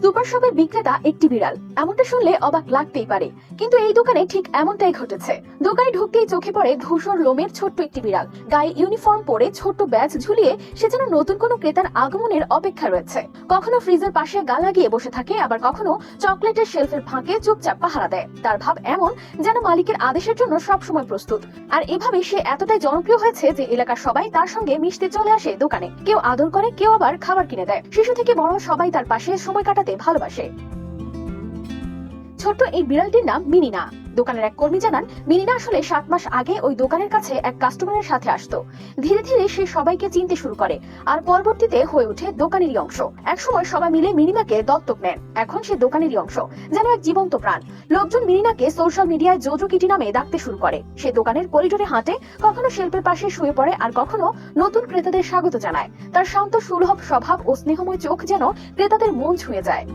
Super শপের বিক্রেতা একটি বিড়াল, এমনটা শুনলে অবাক লাগতেই পারে, কিন্তু এই দোকানে ঠিক এমনটাই ঘটেছে। দোকানে ঢুকতেই চোখে পড়ে ধূসর লোমের ছোট্ট একটি বিড়াল। গায়ে ইউনিফর্ম পরে ছোট্ট ব্যাজ ঝুলিয়ে সে যেন নতুন কোনো ক্রেতার আগমনের অপেক্ষা রয়েছে। কখনো ফ্রিজের পাশে গা লাগিয়ে বসে থাকে, আবার কখনো চকলেটের শেলফের ফাঁকে চুপচাপ পাহারা দেয়। তার ভাব এমন যেন মালিকের আদেশের জন্য সবসময় প্রস্তুত। আর এভাবে সে এতটাই জনপ্রিয় হয়েছে যে এলাকার সবাই তার সঙ্গে মিশতে চলে আসে দোকানে। কেউ আদর করে, কেউ আবার খাবার কিনে দেয়। শিশু থেকে বড় সবাই তার পাশে সময় কাটাতে ভালোবাসে। ছোট্ট এই বিড়ালটির নাম মিনিনা। দোকানের এক কর্মী জানান, মিনিনা আসলে 7 মাস আগে ওই দোকানের কাছে এক কাস্টমারের সাথে আসতো। ধীরে ধীরে সে সবাইকে চিনতে শুরু করে, আর পরবর্তীতে হয়ে ওঠে দোকানেরই অংশ। একসময় সবাই মিলে মিনিনাকে দত্তক নেন, এখন সে দোকানেরই অংশ, যেন এক জীবন্ত প্রাণ। লোকজন মিনিনাকে সোশ্যাল মিডিয়ায় জোজো কিটি নামে ডাকতে শুরু করে। সে দোকানের করিডোরে হাঁটে, কখনো শেলফের পাশে শুয়ে পড়ে, আর কখনো নতুন ক্রেতাদের স্বাগত জানায়। তার শান্ত সুলভ স্বভাব ও স্নেহময় চোখ যেন ক্রেতাদের মন ছুঁয়ে যায়।